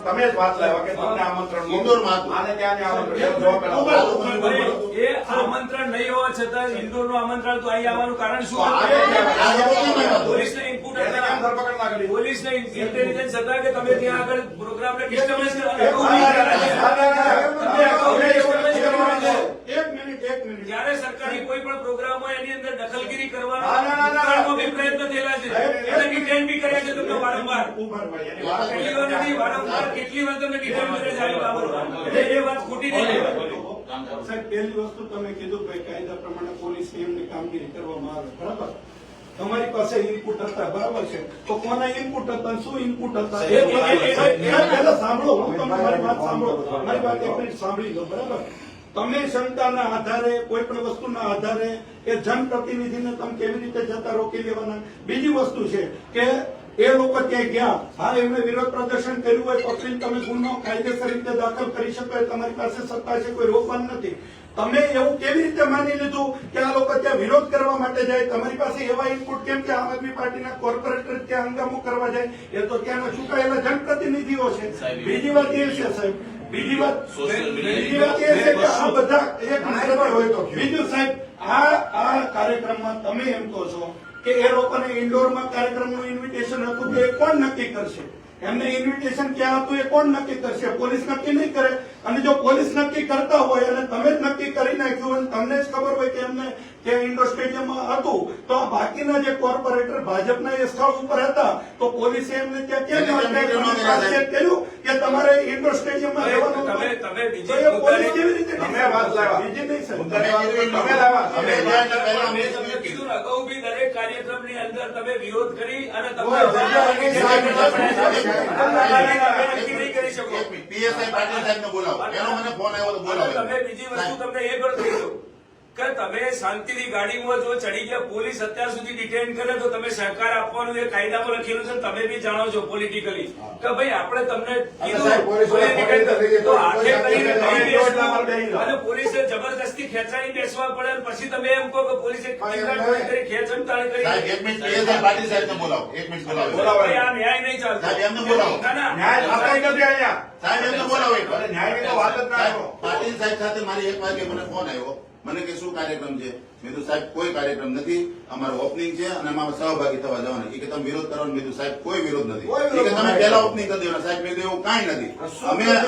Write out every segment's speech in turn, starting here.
તમે જ વાત લાવ્યા કે તમને આમંત્રણ ઇન્દોરમાં આને ક્યાં આમંત્રણ એ આમંત્રણ નહીં હોવા છતાં ઇન્દોર નું આમંત્રણ તો અહીં આવવાનું કારણ શું? પોલીસને ઇનપુટ પોલીસને ઇન્ટેલિજન્સ હતા કે તમે ત્યાં આગળ પ્રોગ્રામને ડિસ્ટર્બન્સ જયારે સરકારી કોઈ પણ પ્રોગ્રામ હોય એની અંદર દખલગીરી કરવાનો બી પ્રયત્ન થયેલા છે, એને ડિટેન બી કર્યા છે તમને વારંવાર. પહેલી વાર નથી, વારંવાર કેટલી વાર તમને ડિટેન કરે છે એટલે એ વાત ખોટી નહીં લેવાય. સાહેબ, પહેલી વસ્તુ તમે કીધું કે કાયદા પ્રમાણે પોલીસ એમની કામગીરી કરવામાં આવે, બરાબર. તમારી પાસે ઇનપુટ હતા, બરાબર છે, તો કોના ઇનપુટ હતા, શું ઇનપુટ હતા પહેલા સાંભળો. હું તમે મારી વાત સાંભળો, મારી વાત એક મિનિટ સાંભળી લો, બરાબર. તમે ક્ષમતાના આધારે કોઈ પણ વસ્તુના આધારે એ જનપ્રતિનિધિને તમે કેવી રીતે જતા રોકી લેવાના. બીજી વસ્તુ છે કે એ લોકો ત્યાં ગયા, હા એમણે વિરોધ પ્રદર્શન કર્યું હોય પકડીને તમે ગુનો કાયદેસર રીતે દાખલ કરી શકો, તમારી પાસે સત્તા છે, કોઈ રોકવાનું નથી. તમે એવું કેવી રીતે માની લીધું કે આ લોકો ત્યાં વિરોધ કરવા માટે જાય? તમારી પાસે એવા ઇનપુટ કેમ કે આમ આદમી પાર્ટીના કોર્પોરેટર ત્યાં હંગામો કરવા જાય? એ તો ત્યાંના ચૂંટાયેલા જનપ્રતિનિધિઓ છે. બીજી વાત એ છે સાહેબ, બીજી વાત એ છે કે આ બધા એક હોય તો બીજું સાહેબ, આ કાર્યક્રમમાં તમે એમ કહો છો કે એ લોકોને ઇન્ડોરમાં કાર્યક્રમનું ઇન્વિટેશન હતું કે એ કોણ નક્કી કરશે? એમને ઇન્વિટેશન ક્યાં હતું એ કોણ નક્કી કરશે? પોલીસ નક્કી નહીં કરે. અને જો પોલીસ નક્કી કરતા હોય અને તમે જ નક્કી કરી નાખ્યું અને તમને જ ખબર હોય કે એમને ત્યાં ઇન્ડોર સ્ટેડિયમમાં હતું, તો આ બાકીના જે કોર્પોરેટર ભાજપના એ સ્થળ ઉપર હતા તો પોલીસે એમને ત્યાં કેમ કર્યું કે તમારે ઇન્ડોર સ્ટેડિયમમાં રહેવાનું? પોલીસ કેવી રીતે વાત લાવ્યા? બીજી નહીં સર, કીધું અગાઉ બી દરેક કાર્યક્રમની અંદર તમે વિરોધ કરી અને તમે નહીં કરી શકો. પીએસઆઈ પાટીલ સાહેબને બોલાવો, એનો મને ફોન આવ્યો તો બોલાવો. તમે બીજી વસ્તુ તમને એ પણ કહી દો કે તમે શાંતિથી ગાડીમાં જો ચડી ગયા, પોલીસ અત્યાર સુધી ડિટેન કરે તો તમે સહકાર આપવાનું એ કાયદામાં લખેલું છે, તમે બી જાણો છો પોલિટિકલી કે ભાઈ આપણે તમને કીધું તો હાથે કરીને અને પોલીસે જબરદસ્તી ખેંચાઈ બેસવા પડે અને પછી તમે એમ કહો કે પોલીસે ખેંચમતાણ કરી. એક મિનિટ પીએસઆઈ પાટીલ સાહેબને બોલાવો, એક મિનિટ બોલાવો. આ ન્યાય નહીં ચાલતો. એમને બોલાવો. ન્યાય આપણે નથી અહીંયા. સાહેબ એમને બોલાવો. ન્યાયની તો વાત જ ના કરો. પાટીલ સાહેબ સાથે મારી 1 વાગે મને ફોન આવ્યો, મને કે શું કાર્યક્રમ છે? મેં કીધું સાહેબ કોઈ કાર્યક્રમ નથી, અમારો ઓપનિંગ છે અને અમારે સહભાગી થવા જવાના. એ કે તમે વિરોધ કરવાનો? મેં કીધું સાહેબ કોઈ વિરોધ નથી. એ કે તમે પહેલા ઓપનિંગ કરી દેવાના. સાહેબ મેં કીધું એવું કાંઈ નથી.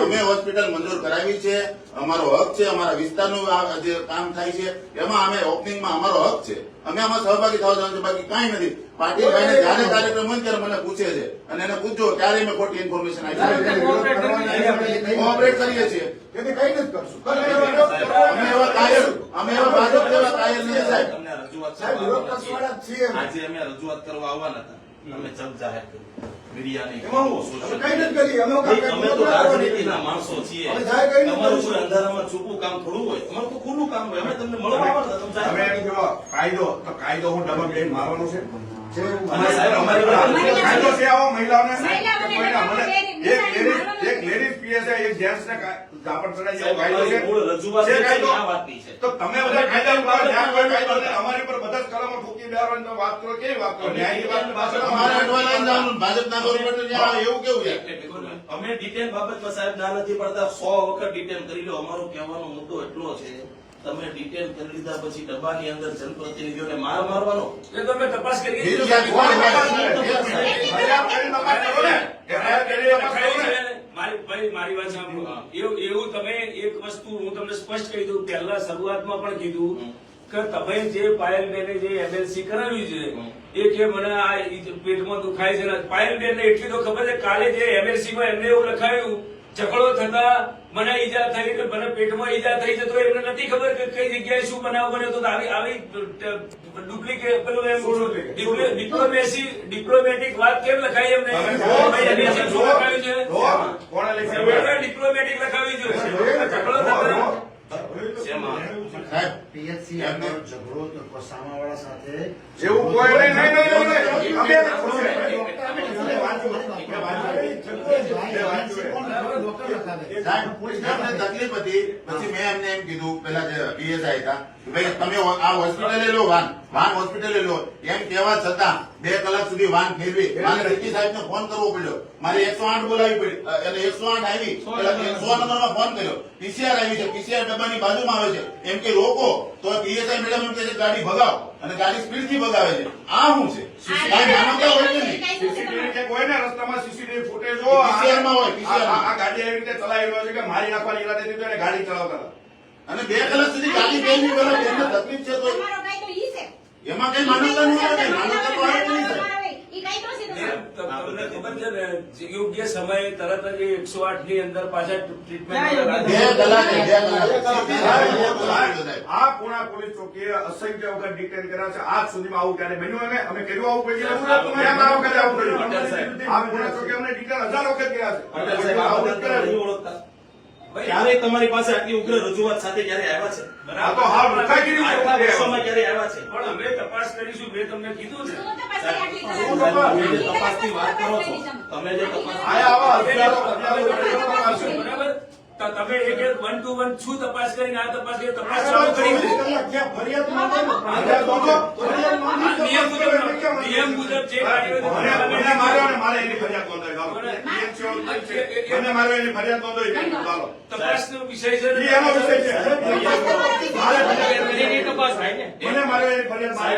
અમે હોસ્પિટલ મંજૂર કરાવી છે, અમારો હક છે, અમારા વિસ્તારનું જે કામ થાય છે એમાં અમે ઓપનિંગમાં અમારો હક છે, અમે આમાં સહભાગી થવા જવાનું છે, બાકી કાંઈ નથી. પાટીલભાઈને જયારે કાર્યક્રમ હોય ત્યારે મને પૂછે છે અને એને પૂછજો ત્યારે મેં ખોટી ઇન્ફોર્મેશન આપી. કોઓપરેટ કરીએ છીએ, કઈ નથી કરશું. અમે એવા ભાજપ જેવા કાયર નથી સાહેબ. આજે અમે રજૂઆત કરવા આવવાના હતા, અમે જગ જાહેર કર્યું મીડિયાને. અમે તો રાજનીતિના માણસો છીએ, અમારું કોઈ અંધારામાં છુપું કામ થોડું હોય, અમારું તો ખુલ્લું કામ હોય. અમે તમને મળવા આવવાના હતા, તમે એમ કહો કાયદો તો કાયદો હું ડબલ પ્લેન મારવાનો છે? કાયદો છે આવો મહિલાઓને એક લેડીઝ પીએસઆઈ એક જેન્ટ્સ ને ઝાપટ ચડાઈ જેવો કાયદો છે? રજૂઆત છે કાયદો? આ વાતની છે. તો તમે બધા કાયદા ઉપર ધ્યાન કોઈ કાયદો નથી. અમારી પર બધા જ કલમો ઠોકી દેવાની વાત કરો, કેવી વાત કરો? ન્યાયની વાત પાછળ અમારે અટવા લઈને જવાનું, ભાજપના કોર્પોરેટર ત્યાં એવું કેવું છે? અમે ડિટેન બાબતમાં સાહેબ ના નથી પડતા, 100 વખત ડિટેન કરી લો. અમારો કહેવાનો મુદ્દો એટલો છે, તમે ડિટેન કરી લીધા પછી ડબ્બાની અંદર જનપ્રતિનિધિઓને માર મારવાનો એ તો અમે તપાસ કરીએ છીએ. બીજું ક્યાંક કોણ મારી વાત સાંભળો. એવું તમે એક વસ્તુ હું તમને સ્પષ્ટ કહી દઉં, પહેલા શરૂઆતમાં પણ કીધું કે તમે જે પાયલબેને જે એમએલસી કરાવ્યું છે એ કે મને આ પેટમાં દુખાય છે. પાયલબેનને એટલી તો ખબર છે, કાલે જે એમએલસી માં એમને એવું લખાયું ઝઘડો થતા મને ઈજા થઈ કે મને પેટમાં ઈજા થઈ છે, તો એમને નથી ખબર કે કઈ જગ્યાએ શું બનાવ બન્યો. તો આવી ડુપ્લિકેટ પેલું ડિપ્લોમેટિક વાત કેમ લખાઈ એમને? લખાવી છે ડિપ્લોમેટિક લખાવી જોઈએ. ઝઘડો થતા પીએચસી ઝઘડો સામાવાળા સાથે એવું કોઈ નહીં. તકલીફ હતી, પછી મેં એમને એમ કીધું, પેલા જે પીએસઆઈ હતા કે ભાઈ તમે આ હોસ્પિટલે લો વાન હોસ્પિટલે લો એમ કહેવા છતાં 2 કલાક સુધી વાન ફેરવી મારે સીટી સાહેબને ફોન કરવો પડ્યો, મારે 108 બોલાવી પડી, એટલે 108 આવી, એટલે 100 નંબરમાં ફોન કર્યો, પીસીઆર આવી છે, પીસીઆર ડબ્બાની બાજુમાં આવે છે, એમ કે રોકો તો પીએસઆઈ મેડમ એમ કહે છે ગાડી ભગાવ, અને ગાડી સ્પીડથી ભગાવે છે. આ શું છે? કાંઈ માનવતા હોય કે નહીં? સીસીટીવી ચેક હોય ને રસ્તામાં, સીસીટીવી ફૂટેજ હોય, PCR માં હોય, PCR માં. આ ગાડી એવી રીતે ચલાવી રહ્યો છે કે મારી નાખવાની ઈરાદેથી તો એને ગાડી ચલાવતા હતા. અને 2 કલાક સુધી ગાડી ફેરવી કરો, એમને તકલીફ છે તો તમારો કાયદો ઈ છે. એમાં કઈ માનવતા નહીં આવે, માનવતા તો આવે કે નહીં સાહેબ? ઈ કાયદો છે તમારો. તમને ખબર છે ને, યોગ્ય સમયે તરત જ 108 ની અંદર પાછા ટ્રીટમેન્ટ 2 કલાકે આ પુણા પોલીસ ચોકીએ અસંખ્ય વખત ડિટેન કર્યા છે. આજ સુધીમાં આવું ક્યારે બન્યું? અમે કર્યું આવું કોઈ દિવસ? કેમ આ વખતે આવું કર્યું? આ પુણા ચોકીએ અમને ડિટેન 1000 વખત કર્યા છે. પટેલ સાહેબ, આ આવું જ બધા કર્યા છે. નહીં ઓળખતા. ક્યારેય તમારી પાસે આટલી ઉગ્ર રજૂઆત સાથે ક્યારે આવ્યા છે? આ તો હાલ મુખાગીરી છે. આટલા વર્ષોમાં ક્યારે આવ્યા છે? પણ અમે તપાસ કરીશું, મેં તમને કીધું ને. શું તપાસ કરી આટલી શું કલાક? તપાસ? તમે જે તપાસની વાત કરો છો, તમે જે તપાસ આયા આવા હજારો તપાસ છે. બરાબર? તો તમે એક 1 to 1 શું તપાસ કરીને આ તપાસ કરી, તપાસ ચાલુ કરી છે. જ્યાં ફરિયાદ નોંધે ને, ફરિયાદ નોંધો. ફરિયાદ આ નોંધી નિયમ મુજબ જે કાર્ય મને માર્યો ને મારે એની ફરિયાદ નોંધાય. ચાલો. મને માર્યો એની ફરિયાદ નોંધાય. ચાલો. તપાસનો વિષય છે. ઈ એનો વિષય છે. મારે એની તપાસ થાય ને. મને માર્યો એની ફરિયાદ મારે.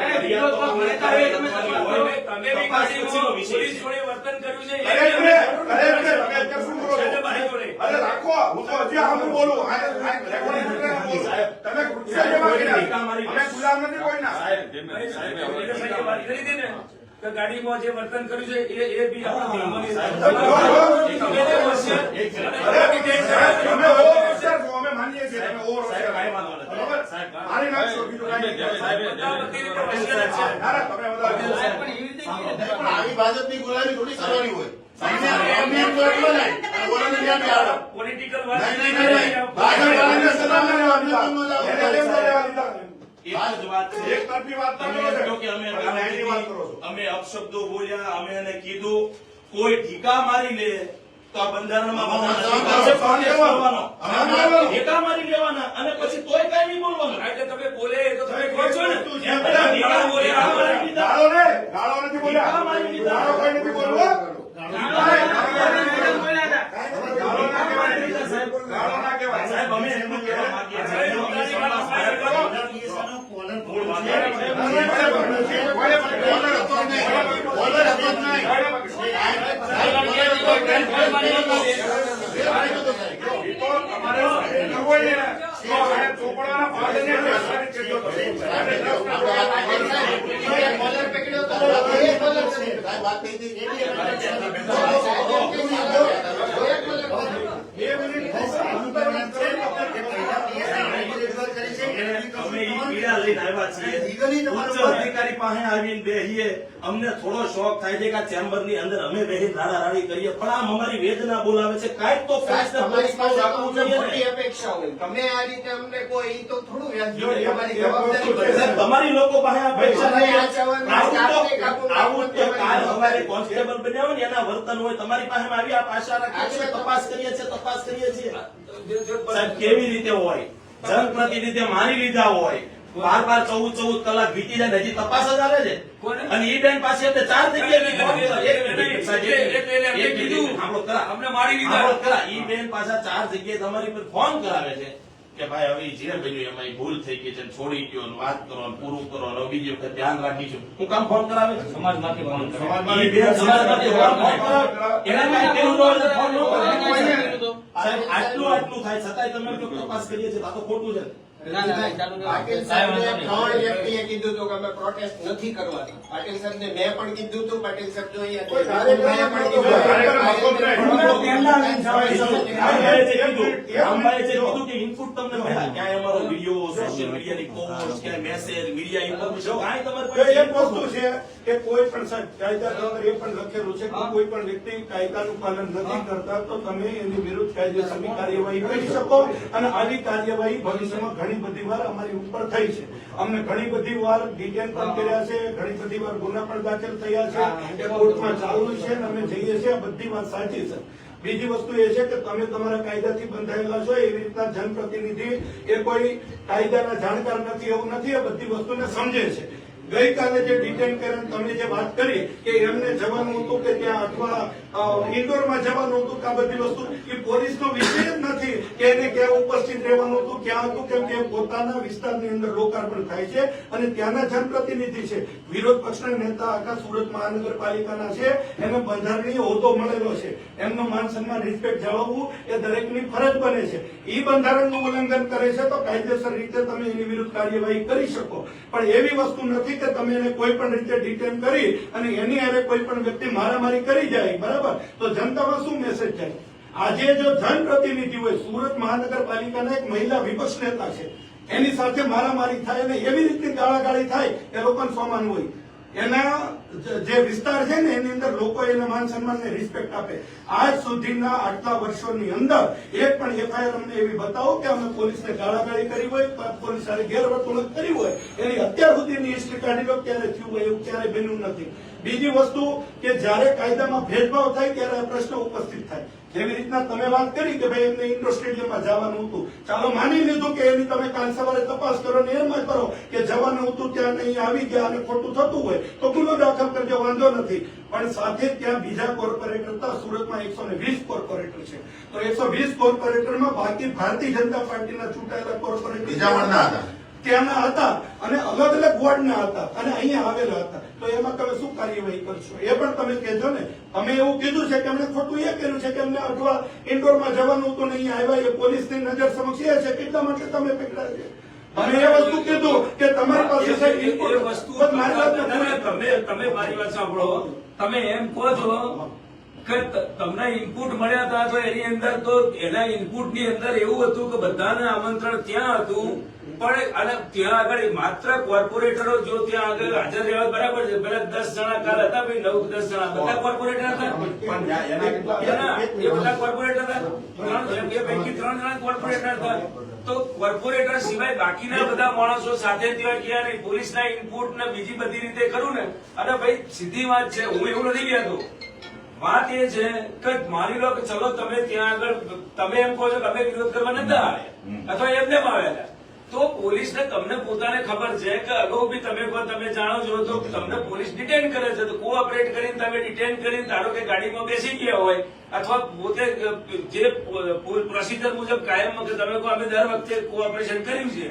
તમે બી ગાડીમાં પોલીસ જોડે વર્તન કર્યું છે. અરે તમે અત્યારે શું કરો છો? મારી જોડે. અરે રાખો, હું તો હજી સામું બોલું. આ રેકોર્ડિંગ બોલું. તમે ગુસ્સે જેવા કર્યા. અમે ગુલામ નથી કોઈના. વાત કરી હતી ને કે ગાડીમાં જે વર્તન કર્યું છે એ બી આપણા નિયમોની તમે જે હોશિયાર તમે ઓવરહોશિયાર છો, અમે માનીએ છીએ. તમે ઓવરહોશિયાર. બરાબર? મારી નાખશો, બીજું કાંઈ નહીં. બધા બધી રીતે હોશિયાર છે. ના, ના, તમે બધા પણ આવી ભાજપની ગુલામી થોડી કરવાની હોય. એમને એમ તો એટલો નહીં, અને ઓલાને ત્યાં બી આવડે. પોલિટિકલ વાત નહીં. ભાજપવાળાને સલાહ ના લેવા દીધા. એને કેમ ન લેવા દીધા? એક જ વાત છે. એક તરફી વાત ના તમે કરો એમ છો. કહો કે અમે આ ન્યાયની વાત કરો છો. અમે અપશબ્દો બોલ્યા, અમે એને કીધું, કોઈ ઠીકા મારી લે તો આ બંધારણમાં આમાં બધા સહન અધિકાર છે, કરવાનો. protest કરવાનો. સહન કરવાનો. ઠીકા મારી લેવાના અને પછી તોય કઈ નહીં બોલવાનું. એટલે તમે બોલે તો તમે તમે કહો છો ને વસ્તુ છે. એમ બધા ઠીકા બોલે આ બોલે. ગાળો ને, ગાળો નથી બોલ્યા. ઠીકા મારી દીધા. ગાળો કોઈ નથી બોલ્યો. ગાળો ના કહેવાય. ગાળો ના કહેવાય. સાહેબ, અમે એટલું કહેવા માંગીએ છીએ. મૂળ વાત એ છે. ઓલર હતો જ નહીં. સાહેબ વાત થઈ હતી. અમે ઈ પીડા લઈને આવ્યા છીએ. ઉચ્ચ અધિકારી પાસે આવીને બેહીએ, અમને થોડો શોખ થાય છે કે આ ચેમ્બરની અંદર અમે બેહી રાડારાડી કરીએ, પણ આમ અમારી વેદના બોલાવે છે. કાંઈક તો પોલીસને તમારી પાસે રાખવું અમને જોઈએ મોટી ને. અપેક્ષા હોય. તમે આ રીતે અમને કોઈ ઈ તો થોડું વ્યાજબી જો, હોય. તમારી એ જવાબદારી વસ્તુ છે. બને. સાહેબ, તમારી લોકો પાસે આ પૈસા અમે નથી. આ જવાબદારી આવું આપને કાબુ તો- આવું તો કાલ રાખવાની અમારે કોન્સ્ટેબલ બન્યા હોય ને એના વર્તન હોય, તમારી પાસે આવી આપ આશા રાખીએ છીએ, તપાસ કરીએ છીએ. સાહેબ, કેવી રીતે હોય? જનપ્રતિનિધિ મારી લીધા હોય, 12-14 કલાક વીતી જાય ને હજી તપાસ જ આવે છે. કોને? અને ઈ બેન પાસે એટલે 4 જગ્યાએ ફોન કરે. એક મિનિટ, સાહેબ, એટલે અમને એક મિનિટ, કીધું. સાંભળો ખરા. અમને મારી દીધા. સાંભળો ખરા. ઈ બેન પાછા 4 જગ્યાએ તમારી પર ફોન કરાવે છે કે ભાઈ હવે ઈ જે બન્યું એમાં ઈ ભૂલ થઈ ગઈ છે, છોડી ગયો ને વાત કરો ને પૂરું કરો ને હવે બીજી વખત ધ્યાન રાખીશું. હું કામ ફોન કરાવે છે? સમાજમાંથી ફોન કરે. ઈ બેન સમાજમાંથી ફોન કરે. એને કાંઈ કર્યું ન હોય તો ફોન ન કરે. સાહેબ, આટલું થાય છતાંય તમે જો તપાસ કરીએ છીએ તો આ તો ખોટું છે. પાટીલ સાહેબને 3 વ્યક્તિએ કીધું હતું કે અમે પ્રોટેસ્ટ નથી કરવાના. પાટીલ સાહેબને મેં પણ કીધું હતું. પાટીલ સાહેબ જો અહીંયા કોઈ કાર્યક્રમ મેં પણ હતો, કીધું. રામભાઈએ જે કીધું કે ઇનપુટ તમને મળ્યા. ક્યાંય અમારો વિડીયો, સોશિયલ મીડિયાની પોસ્ટ, ક્યાંય મેસેજ, મીડિયા ઇન્ફોર્મેશન કાંઈ તમારી તો પાસે એક વસ્તુ છે કે કોઈ પણ સાહેબ કાયદાની અંદર એ પણ લખેલું છે કે કોઈ પણ વ્યક્તિ કાયદાનું પાલન નથી કરતા તો તમે એની વિરુદ્ધ કાયદેસરની કાર્યવાહી કરી શકો. અને આવી કાર્યવાહી ભવિષ્યમાં ઘણી બધી વાર અમારી ઉપર થઈ છે. અમને ઘણી બધી વાર ડિટેન પણ કર્યા છે, ઘણી બધી વાર ગુના પણ દાખલ થયા છે, એ કોર્ટમાં ચાલુ છે અને અમે જઈએ છીએ. આ બધી વાત સાચી છે. બીજી વસ્તુ એ છે કે તમે તમારા કાયદાથી બંધાયેલા છો એવી રીતના જનપ્રતિનિધિ એ કોઈ કાયદાના જાણકાર નથી એવું નથી, એ બધી વસ્તુને સમજે છે. ગઈકાલે જે ડિટેન કરીને તમે જે વાત કરી કે એમને જવાનું હતું કે ત્યાં અથવા ઇન્ડોરમાં જવાનું હતું કે આ બધી વસ્તુ એ પોલીસનો વિષય જ નથી કે એને ક્યાં ઉપસ્થિત રહેવાનું હતું, ક્યાં હતું, કેમ કે પોતાના વિસ્તારની અંદર લોકાર્પણ થાય છે અને ત્યાંના જનપ્રતિનિધિ છે, વિરોધ પક્ષના નેતા આખા સુરત મહાનગરપાલિકાના છે, એને બંધારણીય હોદ્દો મળેલો છે, એમનું માન સન્માન રિસ્પેક્ટ જાળવવું એ દરેકની ફરજ બને છે. એ બંધારણનું ઉલ્લંઘન કરે છે તો કાયદેસર રીતે તમે એની વિરુદ્ધ કાર્યવાહી કરી શકો, પણ એવી વસ્તુ નથી કે તમે એને કોઈ પણ રીતે ડિટેન કરી અને એની હારે કોઈ પણ વ્યક્તિ મારામારી કરી જાય. બરાબર, તો જનતામાં શું મેસેજ જાય? આજે જો જનપ્રતિનિધિ હોય, સુરત મહાનગરપાલિકાના એક મહિલા વિપક્ષ નેતા છે, એની સાથે મારામારી થાય અને એવી રીતની ગાળાગાળી થાય, એ લોકોને સોમાન હોય. એના જે વિસ્તાર છે ને એની અંદર લોકો એને માન સન્માન ને રિસ્પેક્ટ આપે. આજ સુધીના આટલા વર્ષોની અંદર એક પણ એફઆઈઆર અમને એવી બતાવો કે અમે પોલીસને ગાળાગાળી કરી હોય, પોલીસ સાથે ગેરવર્તણૂક કરી હોય, એની અત્યાર સુધીની હિસ્ટ્રી કાઢી લો, ક્યારે થયું હોય એવું ક્યારે બન્યું નથી. બીજી વસ્તુ કે જયારે કાયદામાં ભેદભાવ થાય ત્યારે આ પ્રશ્ન ઉપસ્થિત થાય. જેવી રીતના તમે વાત કરી કે ભાઈ એમને ઇન્ડોર સ્ટેડિયમમાં જવાનું હતું, ચાલો માની લીધું કે એની તમે કાલ સવારે તપાસ કરો ને એમ કરો કે જવાનું હતું ત્યાં નહીં આવી ગયા અને ખોટું થતું હોય તો ગુનો દાખલ કરજો, વાંધો નથી. પણ સાથે ત્યાં બીજા કોર્પોરેટર હતા, સુરતમાં 120 કોર્પોરેટર છે, તો 120 કોર્પોરેટરમાં બાકી ભારતીય જનતા પાર્ટીના ચૂંટાયેલા કોર્પોરેટર બીજા વડના હતા, ત્યાંના હતા અને અલગ અલગ વોર્ડના હતા અને અહીંયા આવેલા હતા, તો એમાં તમે શું કાર્યવાહી કરશો એ પણ તમે કહેજો ને. અમે એવું કીધું છે કે અમને ખોટું એ કર્યું છે કે અમને અઠવા ઇન્ડોરમાં જવાનું હતું ને અહીંયા આવ્યા, એ પોલીસની નજર સમક્ષ એ છે કેટલા માટે તમે પકડ્યા છે. અને એ વસ્તુ કીધું કે તમારી પાસે સાહેબ input વસ્તુ મારી વાત તમે મારી વાત સાંભળો, તમે એમ કહો છો કે તમને ઇનપુટ મળ્યા હતા તો એની અંદર તો એના ઇનપુટ ની અંદર એવું હતું કે બધાને આમંત્રણ ત્યાં હતું, પણ અને ત્યાં આગળ માત્ર કોર્પોરેટરો જો ત્યાં આગળ હાજર રહેવા બરાબર છે. પેલા 10 જણા કાલ હતા, ભાઈ 9-10 જણા બધા કોર્પોરેટર હતા, એ બધા કોર્પોરેટર હતા, એ પૈકી 3 જણા કોર્પોરેટર હતા. તો કોર્પોરેટર સિવાય બાકીના બધા માણસો સાથે ત્યાં ગયા નહીં, પોલીસના ઇનપુટ ને બીજી બધી રીતે કરું ને. અને ભાઈ સીધી વાત છે, હું એવું નથી કહેતો, વાત એ છે કે માની લો કે ચલો તમે ત્યાં આગળ તમે એમ કહો છો કે અમે વિરોધ કરવા નતા આવ્યા અથવા એમને આવેલા, તો પોલીસને તમને પોતાને ખબર છે કે અગાઉ બી તમે જાણો છો તો તમને પોલીસ ડિટેન કરે છે, તો કોઓપરેટ કરીને તમે ડિટેન કરીને ધારો કે ગાડીમાં બેસી ગયા હોય અથવા પોતે જે પ્રોસિજર મુજબ કાયમ કે તમે કહો અમે દર વખતે કોઓપરેશન કર્યું છે,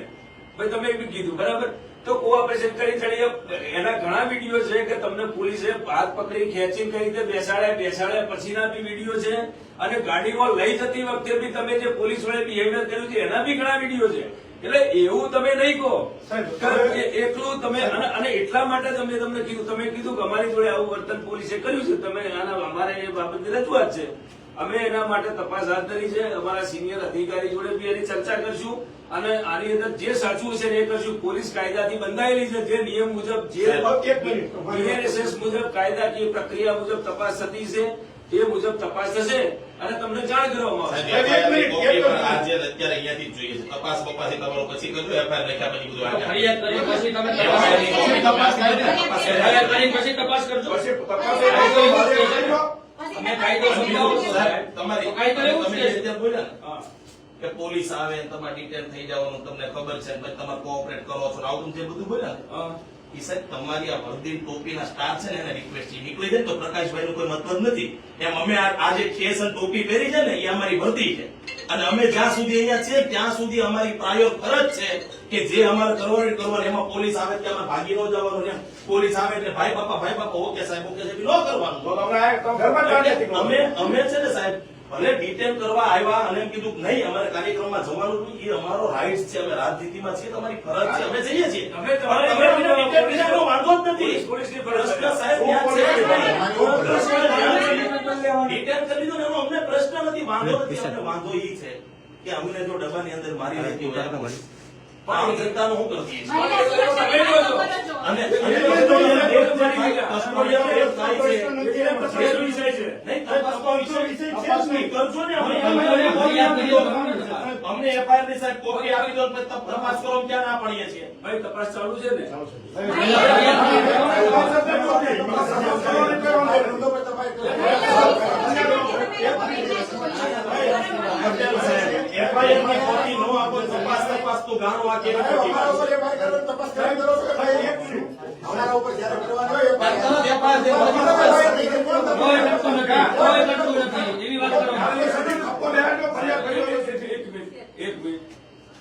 ભાઈ તમે બી કીધું બરાબર, તો કોઓપરેશન કરી ચડી એના ઘણા વિડીયો છે કે તમને પોલીસે હાથ પકડી ખેંચીને કઈ રીતે બેસાડ્યા પછીના બી વિડીયો છે, અને ગાડીમાં લઈ જતી વખતે બી તમે જે પોલીસ વડે બિહેવિયર કર્યું છે એના બી ઘણા વિડીયો છે. એટલે એવું તમે નહીં કહો એકલું તમે, અને એટલા માટે તમે તમને કીધું, તમે કીધું કે અમારી જોડે આવું વર્તન પોલીસે કર્યું છે, તમે આના અમારે એ બાબતની રજૂઆત છે, અમે એના માટે તપાસ હાથ ધરી છે, અમારા સિનિયર અધિકારી જોડે બી એની ચર્ચા કરશું અને આની અંદર જે સાચું છે એ કરશું. પોલીસ કાયદાથી બંધાયેલી છે, જે નિયમ મુજબ જે BNSS મુજબ કાયદાકીય પ્રક્રિયા મુજબ તપાસ થતી છે એ મુજબ તપાસ થશે અને તમને જાણ કરવામાં આવશે. અત્યારે અહીંયાથી જ જોઈએ છે, તપાસ બપાસી તમારો પછી કરજો, FIR લખ્યા પછી બધું આગળ. ફરિયાદ કરી પછી તમે તપાસ કરજો. અમે કાયદો સમજાવો છો સાહેબ, તમારી કાયદો એવું તમે છે. જે રીતે બોલ્યા ને કે પોલીસ આવે ને તમારે ડિટેન થઈ જવાનું તમને ખબર છે, પછી તમે કોઓપરેટ કરો છો, આવું જે બધું બોલ્યા ને ઈ સાહેબ તમારી આ વર્દી ટોપીના સ્ટાર છે ને એને રિક્વેસ્ટ છે, નીકળી જાય ને તો પ્રકાશભાઈ નો કોઈ મતલબ નથી. એમ અમે આ જે ખેસ અને ટોપી પહેરી છે ને એ અમારી વર્દી છે, અને અમે જ્યાં સુધી અહીંયા છીએ ત્યાં સુધી અમારી પ્રાયોર ફરજ છે કે જે અમારે કરવાનું એમાં પોલીસ આવે કે અમે ભાગી ન જવાનું, એમ પોલીસ આવે એટલે ભાઈ બાપા ઓકે સાહેબ ઓકે સાહેબ ન કરવાનું. અમે છે ને સાહેબ ભલે ડિટેન કરવા આવ્યા અને એમ કીધું નહીં અમારે કાર્યક્રમમાં જવાનું હતું, એ અમારો રાઈટ છે, અમે રાજનીતિમાં છીએ, તમારી ફરજ છે, અમે જઈએ છીએ. અમે વાંધો જ નથી. પોલીસની પ્રશ્ન સાહેબ ત્યાં છે કે નહીં? ડિટેન કરી લીધું ને એનો અમને પ્રશ્ન નથી, વાંધો નથી. અમને વાંધો ઈ છે કે અમને જો ડબ્બાની અંદર મારી રહેતી હોય પણ આમ જનતાનું શું કરતી છે? અને અમને FIR ની સાહેબ કોપી આપી દો, તપાસ કરો, ક્યાં ના પાડીએ છીએ? ભાઈ તપાસ ચાલુ છે ને. છે પટેલ સાહેબ, FIR ની કોપી નો આપો, તપાસ તો ગાણો આ કેવી ખોટી અમારા વાત ઉપર છે. FIR કરવાની તપાસ કરાવી દો કે ભાઈ એક મિનિટ. અમારા ઉપર જ્યારે કરવાનો હોય એક મિનિટ.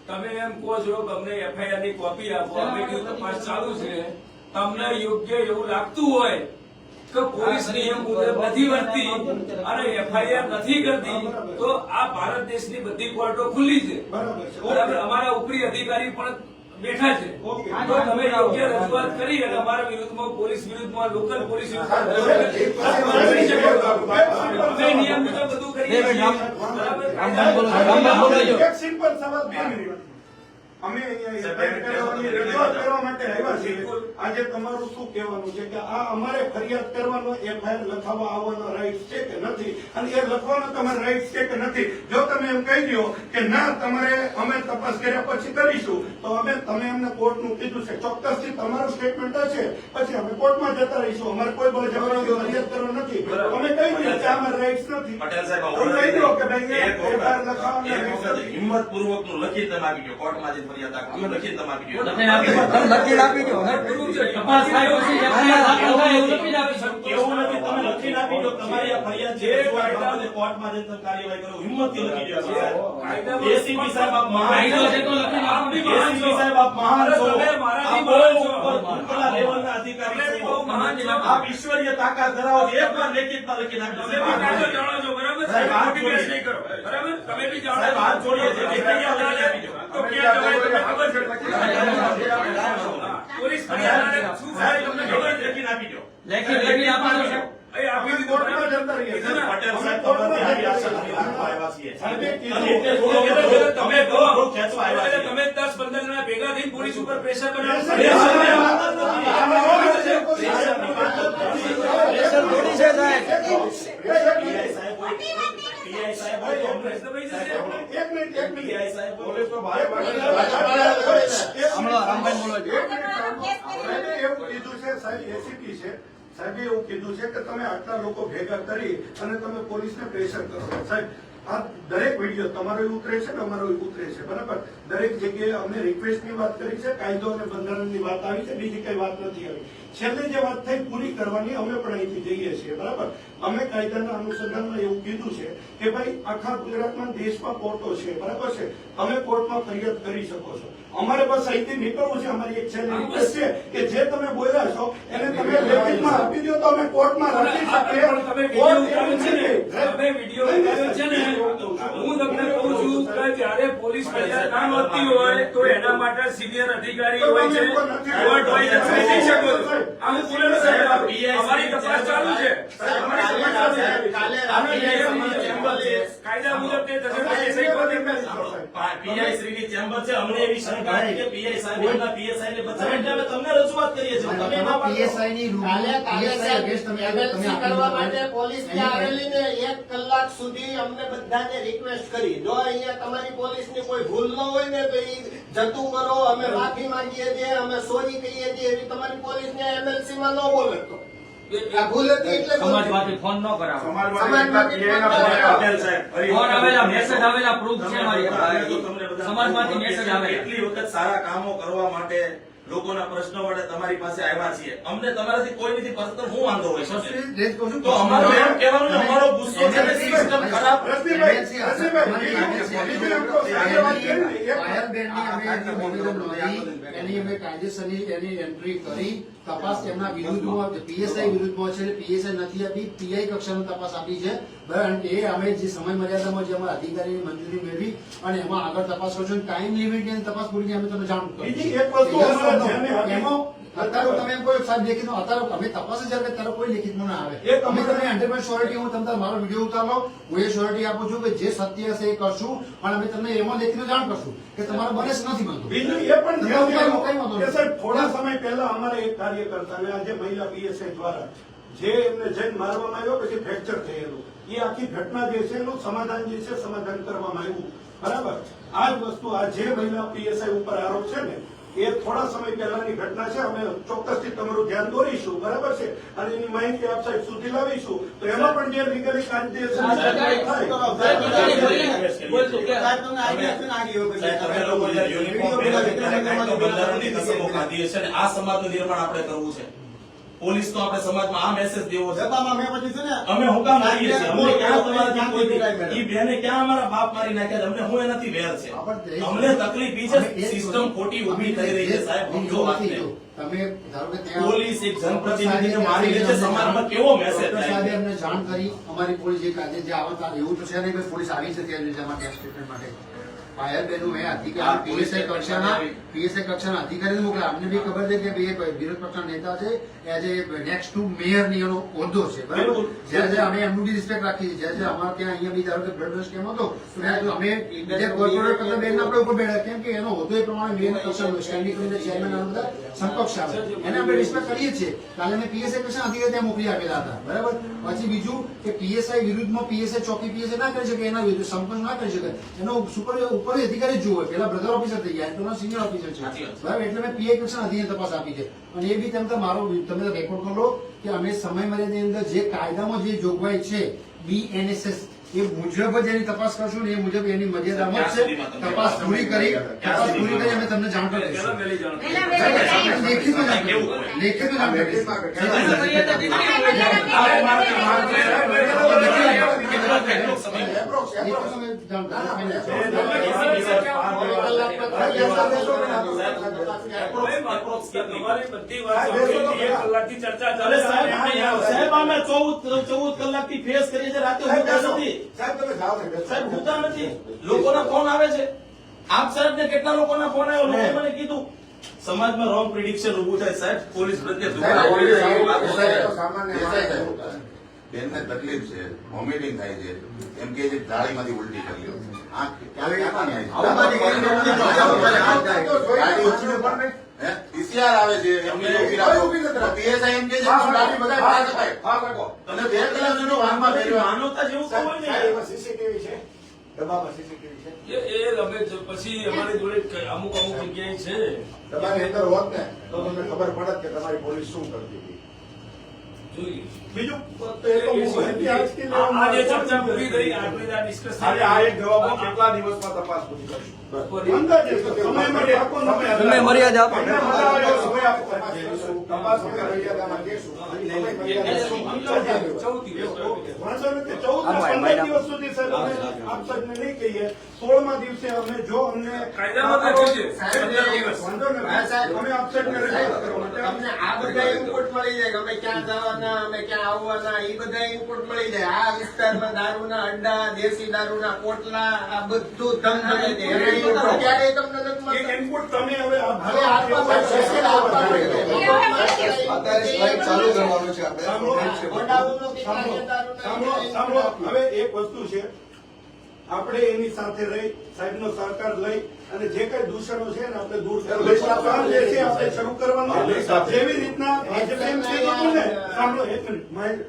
તમે એમ કહો છો કે અમને એફઆઈઆર ની કોપી આપો, અમે કીધું તપાસ ચાલુ છે. તમને યોગ્ય એવું લાગતું હોય કે પોલીસ નિયમ મુજબ નથી વર્તી અને એફઆઈઆર નથી કરતી, તો આ ભારત દેશની બધી કોર્ટો ખુલ્લી છે. બરાબર છે. બરાબર, અમારા ઉપરી અધિકારી પણ બેઠા છે. ઓકે. તો તમે યોગ્ય રજૂઆત કરી અને અમારા વિરુદ્ધમાં, પોલીસ વિરુદ્ધમાં, લોકલ પોલીસ વિરુદ્ધમાં અમે નિયમ મુજબ બધું કરીએ છીએ. બરાબર. એક સિમ્પલ સવાલ 2 મિનિટ. અમે અહીંયા FIR કરવાની રજૂઆત કરવા માટે આવ્યા છીએ. આજે તમારું શું કહેવાનું છે કે આ અમારે ફરિયાદ કરવાનો FIR લખાવવા આવવાનો રાઈટ છે કે નથી, અને એ લખવાનો તમારો રાઈટ છે કે નથી? જો તમે એમ કહી દો કે ના તમારે અમે તપાસ કર્યા પછી કરીશું, તો તમે અમને કોર્ટનું કીધું છે, ચોક્કસથી તમારું સ્ટેટમેન્ટ હશે, પછી અમે કોર્ટમાં જતા રહીશું. અમારે કોઈ બળજબરીથી ફરિયાદ કરવો નથી. અમે કહી દઈએ કે અમારા રાઈટ્સ નથી. પટેલ સાહેબ, તમે કહી દો કે ભાઈ એક FIR વખત લખાવવાના rights નથી. હિંમત પૂર્વક નું લખી તમે આપી દો, કોર્ટમાં જઈને ફરિયાદ આપો, અમે લખી તમે આપી દો. કેવું નથી, તમે લખીને આપી દો, તમારી આ ફરિયાદ છે, બાબતે કોર્ટમાં જઈને તમે કાર્યવાહી કરો, હિંમતથી લખી દો. એસીપી સાહેબ આપ મહાન છો. એસીપી સાહેબ આપ મહાન છો. મારાથી આપ મહાન છો. ઉપરના લેવલના અધિકારી છો. બહુ મહાન છો. આપ ઈશ્વરીય તાકાત ધરાવો છો. એક વાર લેખિતમાં લખીને આપી દો. તમે બી કાયદો જાણો છો, બરાબર? સાહેબ, હાથ ખોટી બહેસ જોડીએ. નહીં કરો, બરાબર? તમે બી જાણો સાહેબ, છો. હાથ જોડીએ છીએ. લેખિતમાં લખીને આપી દો. તો ક્યાં જવાય તમને ખબર છે? પોલીસ ફરિયાદ શું થાય તમને ખબર છે? લખીને આપી દો. અહીં આપી દીધું, કોર્ટમાં જતા રહીએ. કીધું ને? પટેલ સાહેબ, તમારાથી આવી આશા નથી. આવ્યા છીએ. સાહેબે અને કીધું. એટલે થોડો તમે કહો, થોડું ખેંચવા આવ્યા છીએ. તમે 10-15 જણા ભેગા થઈને પોલીસ ઉપર પ્રેશર બનાવો. પ્રેશરની વાત જ નથી. આમાં પ્રેશરની વાત જ નથી. પીઆઈ સાહેબ હોય, પીઆઈ સાહેબ હોય તો અમને એક મિનિટ. પીઆઈ સાહેબ હોય. પોલીસ તો ભારે સાહેબે એવું કીધું છે, સાહેબ એસીપી છે, સાહેબે એવું કીધું છે કે તમે આટલા લોકો ભેગા કરી અને તમે પોલીસને પ્રેશર કરો. સાહેબ, આ દરેક વિડીયો તમારો ઉતરે છે ને અમારો ઉતરે છે, બરાબર? દરેક જગ્યાએ અમે રિક્વેસ્ટની વાત કરી છે, કાયદો અને બંધારણની વાત આવી છે, બીજી કઈ વાત નથી આવી. છેલ્લે જે વાત થઈ પૂરી કરવાની, અમે પણ અહીંથી જઈએ છીએ, બરાબર? અમે કાયદાના અનુસંધાનમાં એવું કીધું છે કે ભાઈ આખા ગુજરાતમાં, દેશમાં કોર્ટો છે, બરાબર છે? તમે કોર્ટમાં ફરિયાદ કરી શકો છો. અમારે બસ અહીંથી નીકળવું છે. અમારી એક છેલ્લી રિક્વેસ્ટ છે કે જે તમે બોલ્યા છો એને તમે લેખિતમાં આપી દો તો અમે કોર્ટમાં રાખી શકીએ. તમે કોર્ટ વિડીયો એવું ઉતાર્યો છે ને, નથી. તમે વિડીયો ઉતાર્યો છે ને, હું તમને કહું છું કે જ્યારે પોલીસ ફરિયાદ ના નોંધતી હોય તો એના માટે સિનિયર અધિકારી હોય છે, કોર્ટ હોય છે, તમે જઈ શકો છો. આ હું બોલેલો સાહેબ, અમારી તપાસ ચાલુ છે. અમારી તપાસ ચાલુ છે. કાલે અમે રાત્રે કાયદા મુજબ તે થશે પછી સહી કરી દેશે. પીઆઈ શ્રીની ચેમ્બર છે. અમને એવી શંકા હતી કે પીઆઈ સાહેબ એમના પીએસઆઈ ને બચાવે એટલે અમે તમને રજૂઆત કરીએ છીએ. તમે ના પાડો. PSI ની રૂમ કાલે PSI અગેન્સ્ટ તમે MLC કરવા માટે પોલીસ એની આવેલી ને 1 કલાક સુધી અમને બધાને રિક્વેસ્ટ કરી, જો અહીંયા તમારી પોલીસની કોઈ ભૂલ ન હોય ને તો ઈ જતું કરો, અમે માફી માંગીએ છીએ, અમે સોરી કહીએ છીએ, એવી તમારી પોલીસને MLC માં ન બોલે તો આ ભૂલ હતી એટલે બોલતી. સમાજમાંથી ફોન ન કરાવો. સમાજમાંથી PI ના ફોન ફોન પટેલ સાહેબ, ફોન આવેલા, મેસેજ આવેલા, પ્રૂફ છે મારી પાસે. તમને બધા સમાજમાંથી મેસેજ આવેલા. કેટલી વખત સારા કામો કરવા માટે લોકોના પ્રશ્નો માટે તમારી પાસે આવ્યા છીએ. અમને તમારાથી કોઈ નથી પર્સનલ હું વાંધો હોય શકે. તો અમારો એમ કહેવાનું ને, અમારો ગુસ્સો છે ને સિસ્ટમ ખરાબ. રશ્મિભાઈ, બીજું એમ કહો, સાહેબે વાત કરી ને, એક ફાયર બ્રિગેડની અમે જે નિવેદન નોંધી, એની અમે કાયદેસરની એની એન્ટ્રી કરી. તપાસ એમના વિરુદ્ધમાં પીએસઆઈ વિરુદ્ધમાં છે, પીએસઆઈ નથી આપી, પીઆઈ કક્ષાની તપાસ આપી છે, બરાબર? અને એ અમે જે સમય મર્યાદામાં જે અમારા અધિકારીની મંજૂરી મેળવી અને એમાં આગળ તપાસ કરશું. ટાઈમ લિમિટની તપાસ પૂરી અમે તમને જાણ બીજી એક વસ્તુ અમારા ધ્યાને આવી. એમાં અત્યારે તમે એમ કોઈ સાહેબ લેખિતમાં અત્યારે અમે તપાસ જ જ્યારે ત્યારે કોઈ લેખિતમાં ના આવે. એક અમે અમારા- તમને 100% શ્યોરિટી, હું તમને મારો વિડીયો ઉતારો, હું એ શ્યોરિટી આપું છું કે જે સત્ય હશે એ કરશું, પણ અમે તમને એમાં લેખિતમાં જાણ કરશું કે તમારો બને છે નથી બનતું. બીજું એ પણ ધ્યાન કઈ વાંધો દેવાનું નથી. કે સાહેબ થોડા સમય પહેલા અમારે એક કાર્યકર્તાને આજે મહિલા પીએસઆઈ દ્વારા જે એમને જઈને મારવામાં આવ્યો, પછી ફ્રેક્ચર થયેલું, એ આખી ઘટના જે છે એનું સમાધાન જે છે સમાધાન કરવામાં આવ્યું, બરાબર? આ જ વસ્તુ આ જે મહિલા પીએસઆઈ ઉપર આરોપ છે ને, એ થોડા સમય પહેલાની ઘટના છે. અમે ચોક્કસથી તમારું ધ્યાન દોરીશું, બરાબર છે? અને એની માહિતી આપ સાહેબ સુધી લાવીશું, તો એમાં પણ જે લીગલી કાયદેસર સાહેબ, કાર્યવાહી થાય. સાહેબ તમને આઈડિયા છે ને આગી વખત સાહેબ, તમે લોકો જ્યારે યુનિફોર્મ પહેર્યા છે ત્યારે કાંઈક તો બંધારણની કસમો ખાધી હશે ને આ સમાજનું નિર્માણ આપણે કરવું છે. પોલીસ તો આપણે સમાજમાં આ મેસેજ દેવો છે. જબામાં મેં પછી છે ને અમે હુકામ મારીએ છીએ. અમને ક્યાં તમારાથી કોઈ ઈ બેને ક્યાં અમારા બાપ મારી નાખ્યા છે? અમને હું એનાથી વેર છે. અમને તકલીફ ઈ છે સિસ્ટમ ખોટી ઊભી થઈ રહી છે સાહેબ. સમજો વાતને. તમે ધારો કે ત્યાં પોલીસ એક જનપ્રતિનિધિને મારી લે છે, સમાજમાં કેવો મેસેજ ડોક્ટર થાય સાહેબે છે? અમને જાણ કરી અમારી પોલીસ જે કાજે જે આવતા એવું તો છે નહીં કે પોલીસ આવી શકે એમાં ટેસ્ટ ટ્રીટમેન્ટ માટે ફાયર બેનું મેં અધિકારી પીએસઆઈ કક્ષાના અધિકારીને મોકલ્યા. અમને બી ખબર છે કે ભાઈ એ વિરોધ પક્ષના નેતા છે એઝ એ નેક્સ્ટ ટુ મેયરની એનો હોદ્દો છે બરાબર. જ્યારે અમે એમનું બી રિસ્પેક્ટ રાખીએ છીએ. જ્યારે અમારે ત્યાં અહીંયા બી ધારો કે બ્લડ ડોનેશન કેમ હતો તો અમે જે કોર્પોરેટ કરતા બેન આપણે ઉપર બેઠા કેમ કે એનો હોદ્દો એ પ્રમાણે મેયર કક્ષા સ્ટેન્ડિંગ કમિટી ચેરમેન આ બધા સમકક્ષ આવે એને અમે રિસ્પેક્ટ કરીએ છીએ. કાલે અમે પીએસઆઈ કક્ષાના અધિકારી ત્યાં મોકલી આપેલા હતા બરાબર. પછી બીજું કે પીએસઆઈ વિરુદ્ધમાં પીએસઆઈ ચોકી પીએસઆઈ ના કરી શકે, એના વિરુદ્ધ સંપર્ક ના કરી શકે, એનો ઉપર અધિકારી જ જોવે. પેલા બ્રધર ઓફિસર થઈ ગયા તો સિનિયર ઓફિસર છે બરાબર. એટલે મેં પીઆઈ કક્ષાના અધિકારી તપાસ આપી છે. અને એ બી તમે મારો તમે રેકોર્ડ કરો કે અમે સમય મર્યાદાની અંદર જે કાયદામાં જે જોગવાઈ છે BNSS એ મુજબ જ એની તપાસ કરશું ને એ મુજબ એની મર્યાદામાં જ છે. તપાસ પૂરી કરી અમે તમને જાણ કરી પહેલા દઈશું. વહેલી જાણ કરો. લેખિત જાણ કરીશું. તમારી બધી વાત સાંભળી, 1 કલાકથી ચર્ચા ચાલે સાહેબ, સાહેબ અમે 14 કલાકથી ફેસ કરીએ છીએ. રાતે ઊંઘતા નથી સાહેબ તમે જાઓ ને. સાહેબ, ઊંઘતા નથી. લોકોના ફોન આવે છે. આપ સાહેબ ને કેટલા લોકોના ફોન આવ્યો? લોકોએ મને કીધું સમાજમાં રોંગ પ્રિડિક્શન ઉભું થાય સાહેબ. પોલીસ પ્રત્યે બેનને તકલીફ છે, વોમિટિંગ થાય છે, એમ કે છે જાળીમાંથી ઉલટી કરી લ્યો. આ PCR આવે છે એમને PSI એમ કે છે કે ગાડી બધા પાસ અપાય. અને 2 કલાક જેનો વાહનમાં બેઠો. માનવતા જેવું તો હોય ને. સીસીટીવી છે ડબ્બામાં સીસીટીવી છે એ અમે પછી અમારી જોડે અમુક જગ્યાએ છે. તમારી અંદર હોત ને તો તમને ખબર પડત કે તમારી પોલીસ શું કરતી હતી. જોઈએ. બીજું તો એ તો માહિતી આજથી આ જે ચર્ચા પૂરી થઈ, આપણે આ ડિસ્કસ આજે આ એક જવાબમાં કેટલા દિવસમાં તપાસ પૂરી કરશું? અંદાજે સમયમાં પાકો સમય મર્યાદા આપો. સમય આપો. તપાસ મર્યાદામાં કહેશું. સમય મર્યાદા શું? 14 દિવસ. વાંધો નથી. 14 થી 15 દિવસ સુધી સાહેબ અમે આપ સાહેબને નહીં કહીએ. 16મા દિવસે અમે જો અમને કાયદામાં લખ્યું છે. સાહેબ, 15 દિવસ. વાંધો નથી. અમે આપ સાહેબને રજૂઆત કરવા માટે તમને આ બધા ઇનપુટ મળી જાય કે અમે ક્યાં જવાના, અમે ક્યાં આવવાના, એ બધા ઇનપુટ મળી જાય. આ વિસ્તારમાં દારૂના અડ્ડા, દેશી દારૂના પોટલા, આ બધું તમને મળી જાય. એના input ક્યારેય તમને નથી એ મળતા. ઇનપુટ તમે હવે હવે આપવા પડશે. સાંભળો, હવે એક વસ્તુ છે, આપણે એની સાથે રહી સાહેબનો સહકાર લઈ અને જે કઈ દૂષણો છે ને આપણે દૂર કરવું જે છે આપણે શરૂ કરવાનું. જેવી રીતના ભાજપે એમ કીધું હતું ને, સાંભળો એક મિનિટ,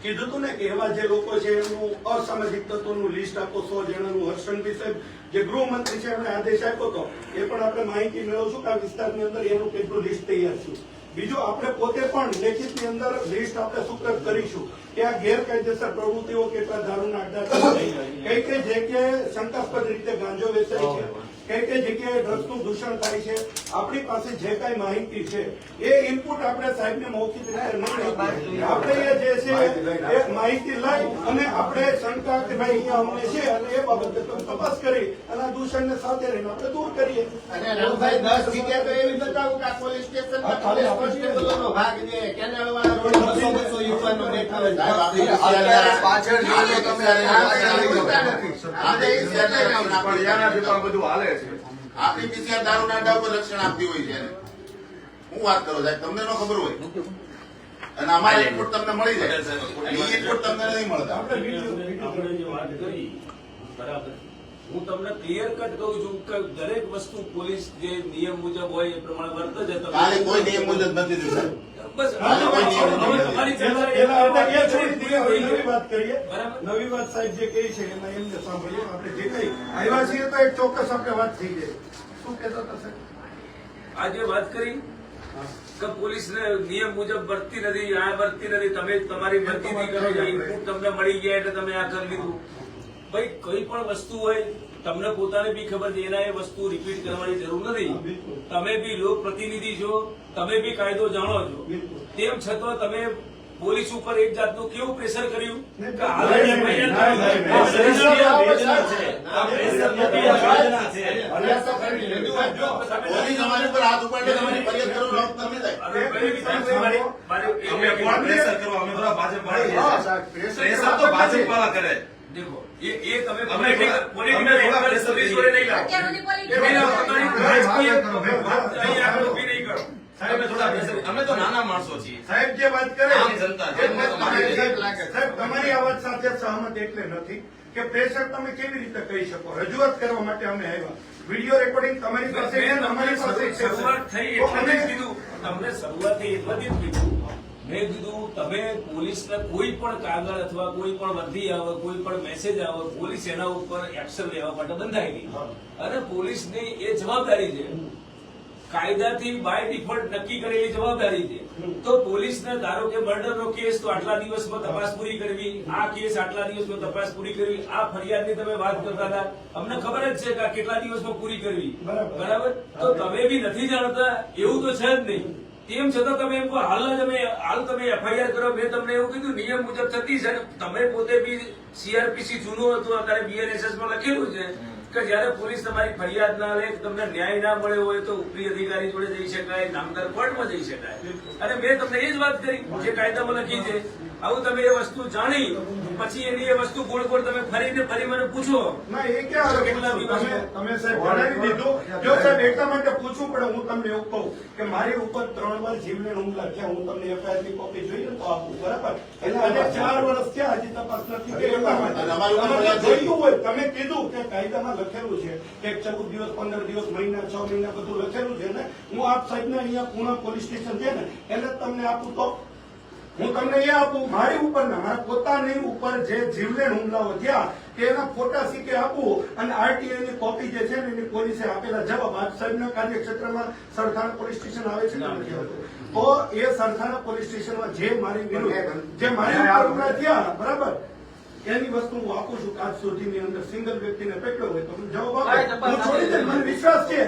કીધું હતું ને કે એવા જે લોકો છે એમનું અસામાજિક તત્વોનું લિસ્ટ આપો 100 જણાનું. હર્ષણભાઈ સાહેબ જે ગૃહમંત્રી છે એમણે આદેશ આપ્યો હતો એ પણ આપણે માહિતી મેળવશું કે આ વિસ્તારની અંદર એનું કેટલું લિસ્ટ તૈયાર છે. બીજું આપણે પોતે પણ લેખિતની અંદર લિસ્ટ આપણે સુપ્રત કરીશું કે આ ગેરકાયદેસર પ્રવૃત્તિઓ કેટલા દારૂના અડ્ડા છે, કઈ જગ્યાએ શંકાસ્પદ રીતે ગાંજો વેચાય છે, કઈ જગ્યાએ ડ્રગ્સનું દૂષણ થાય છે. આપણી પાસે જે કઈ માહિતી છે એ ઇનપુટ આપણે સાહેબને મૌખિક રીતે નહીં આપીએ. આપણે એ જે છે એ માહિતી લઈ અને આપણે શંકા કે ભાઈ અહીંયા અમને છે અને એ બાબતે તપાસ કરી અને આ દૂષણને સાથે રહીને આપણે દૂર કરીએ. અને રમભાઈ 10 જગ્યા તો એવી બતાવું કે આ પોલીસ સ્ટેશનમાં પોલીસ કોન્સ્ટેબલોનો ભાગ છે, કેનાલવાળા રોડ 200 યુવાનો બેઠા હોય. પાછળ જોઈએ તો તમે બધું હાલે છે. આપણી PCR દારૂના અડ્ડા ઉપર રક્ષણ આપતી હોય છે. હું વાત કરું સાહેબ, તમને ન ખબર હોય અને અમારા ઇનપુટ તમને મળી જાય. એ ઇનપુટ તમને નથી મળતા. આપણે જે વાત કરી બરાબર, હું તમને ક્લિયર કટ કહું છું કે દરેક વસ્તુ પોલીસ જે નિયમ મુજબ હોય એ પ્રમાણે વર્તે છે. કાલે કોઈ નિયમ મુજબ નથી થયું સાહેબ. બસ તમારી નવી વાત કરીએ. બરાબર. નવી વાત સાહેબ જે કહી છે એમાં એમને સાંભળીએ. આપણે જે કઈ આવ્યા છીએ તો એક ચોક્કસ આપણે વાત થઈ જાય. શું કહેતા હતા સાહેબ? આજે વાત કરી કે પોલીસને નિયમ મુજબ વર્તી નથી, આ વર્તી નથી, તમે તમારી વર્તી નહીં કરો છો, ઇનપુટ તમને મળી ગયા એટલે તમે આ કરી લીધું. ભાઈ કોઈ પણ વસ્તુ હોય તમને પોતાને બી ખબર છે એના એ વસ્તુ રિપીટ કરવાની જરૂર હા, નથી. બિલકુલ. તમે બી લોક પ્રતિનિધિ છો, તમે બી કાયદો જાણો છો. બિલકુલ. તેમ છતાં તમે પોલીસ ઉપર એક જાતનું કેવું પ્રેશર કર્યું નહીં, કે હાલ નહીં, જ નહીં, FIR નહીં, થાય. નહીં, આ નહીં. પ્રેશરની વેદના છે. આ પ્રેશરની વેદના છે. પોલીસ અમારી ઉપર હાથ ઉપાડે તમારી ફરિયાદ કરો લોક તમે થાય. હવે ભાઈ, મારી- મારી- અમે કોણ પ્રેશર કરવા? અમે થોડા ભાજપ વાળા છીએ. પ્રેશર તો ભાજપ વાળા કરે. દેખો, એ તમે અમે થોડા પ્રેશર પોલીસ જોડે નહીં લાવો. અત્યાર સુધી પોલીસ એ નહીં લાવો, તમારી રાજકીય વાત કરો. અહીં આગળ ઊભી નહીં કરો. અમે થોડા પ્રેશર, અમે તો નાના માણસો છીએ. સાહેબ જે વાત કરે આમ જનતા છે. એ વાત તમારી સાહેબ તમારી આ વાત સાથે સહમત એટલે નથી કે પ્રેશર તમે કેવી રીતે કહી શકો. રજૂઆત કરવા માટે અમે આવ્યા. વિડીયો રેકોર્ડિંગ તમારી પાસે છે, અમારી પાસે છે. શરૂઆત થઈ તો એટલે જ અમે- કીધું તમને શરૂઆતથી એટલેથી જ કીધું. મેં કીધું તમે પોલીસને કોઈ પણ કાગળ અથવા કોઈ પણ વર્દી આવે, કોઈ પણ મેસેજ આવે, પોલીસ એના ઉપર એક્શન લેવા માટે બંધાયેલી અને પોલીસની એ જવાબદારી છે. કાયદાથી બાય ડિફોલ્ટ નક્કી કરેલી જવાબદારી છે. તો પોલીસને ધારો કે મર્ડરનો કેસ તો આટલા દિવસમાં તપાસ પૂરી કરવી, આ કેસ આટલા દિવસમાં તપાસ પૂરી કરવી, આ ફરિયાદની તમે વાત કરતા હતા, અમને ખબર જ છે કે આ કેટલા દિવસમાં પૂરી કરવી. બરાબર. બરાબર, તો તમે બી નથી જાણતા એવું તો છે જ નહીં. તેમ છતાં તમે એમ કહો હાલ તમે FIR કરો. મેં તમને એવું કીધું નિયમ મુજબ થતી છે. તમે પોતે બી CRPC જૂનું હતું, અત્યારે BNSS માં લખેલું છે કે જયારે પોલીસ તમારી ફરિયાદ ના લે, તમને ન્યાય ના મળે હોય તો ઉપરી અધિકારી જોડે જઈ શકાય, નામદાર કોર્ટમાં જઈ શકાય. અને મેં તમને એ જ વાત કરી જે કાયદામાં લખી છે. આવું તમે એ વસ્તુ જાણી પછી એની એ વસ્તુ ગોળ ગોળ તમે ફરી મને પૂછો ના, એ ક્યાં આવે? કેટલા દિવસમાં? તમે સાહેબ જણાવી દીધું. જો સાહેબ એટલા માટે પૂછવું પડે, હું તમને એવું કહું કે મારી ઉપર 3 વાર જીવલેણ હુમલા થયા. હું તમને FIR ની કોપી જોઈએ તો આપું, બરાબર? એટલે આજે 4 વર્ષ થયા, હજી તપાસ નથી થઈ. એટલા માટે અને અમારી ઉપર તમારે ફરિયાદ જોઈતું હોય, તમે કીધું કે કાયદામાં લખેલું છે કે 14 દિવસ, 15 દિવસ, મહિના, 6 મહિના બધું લખેલું છે ને. હું આપ સાહેબને અહીંયા પૂણા પોલીસ સ્ટેશન છે ને એટલે જ તમને આપું તો હું તમને એ આપું. મારી ઉપર ના, મારા પોતાની ઉપર જે જીવલેણ હુમલાઓ થયા તેના ફોટા સીકે આપું અને RTI ની કોપી જે છે ને એની પોલીસે આપેલા જવાબ. આપ સાહેબના કાર્યક્ષેત્રમાં સરથાણા પોલીસ સ્ટેશન આવે છે કે નથી આવતું? તો એ સરથાણા પોલીસ સ્ટેશનમાં જે મારી વિરુદ્ધ જે મારી ઉપર હુમલા થયા, બરાબર, એની વસ્તુ હું આપું છું. આજ સુધીની અંદર સિંગલ વ્યક્તિને પકડ્યો હોય તો જવાબ આપો. હું છોડી દઈશ, મને વિશ્વાસ છે કે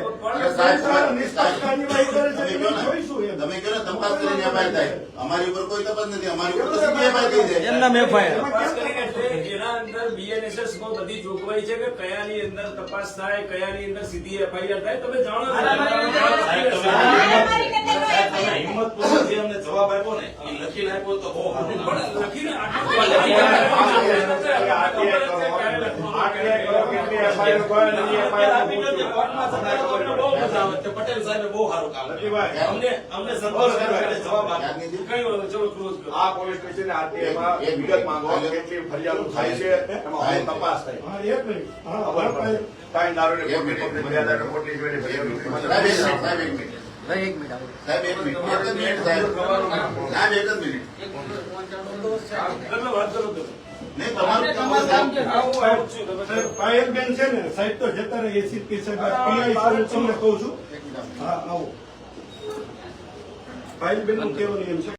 સરકાર નિષ્પક્ષ કાર્યવાહી કરે છે. તમે તમે કહો ને, જોઈશું એમ. તમે કહો ને તપાસ કરીને FIR થાય. અમારી ઉપર કોઈ તપાસ નથી. અમારી ઉપર તો સીધી FIR થઈ જાય. તપાસ કરીને એટલે એના અંદર BNSS માં બધી જોગવાઈ છે કે કયાની અંદર તપાસ થાય, કયાની અંદર સીધી FIR થાય. તમે જાણો છો. સાહેબ, તમે હિંમત પૂર્વક જે અમને જવાબ આપ્યો ને એ લખીને આપ્યો તો બહુ સારું. પણ લખીને પટેલ સાહેબે બહુ સારું કામ કર્યું. અમને સંતોષ કર્યો એટલે જવાબ આપ્યો. ક્યારની છે? કઈ વાંધો, ચલો ક્લોઝ કરો. આ પોલીસ સ્ટેશને RTI માં વિગત માંગો, કેટલી ફરિયાદો થાય છે એમાં હું તપાસ થાય. હા, એક મિનિટ. હા, હા, કાંઈ દારૂની પોટલી, બે દારૂની પોટલી જોઈને ફરિયાદ સાહેબ, એક મિનિટ, સાહેબ, એક મિનિટ. સાહેબ, એક મિનિટ. એક જ મિનિટ, સાહેબ. સાહેબ, એક જ મિનિટ. તમે વાત કરો તો. નહીં, તમારું કામ છે. હા, હું આવું જ છું. તમે સાહેબ, પાયલબેન છે ને, સાહેબ તો જતા રહે. ACP સાહેબ, PI હું તમને કહું છું. હા, આવો. પાયલબેન નું કેવો નિયમ છે?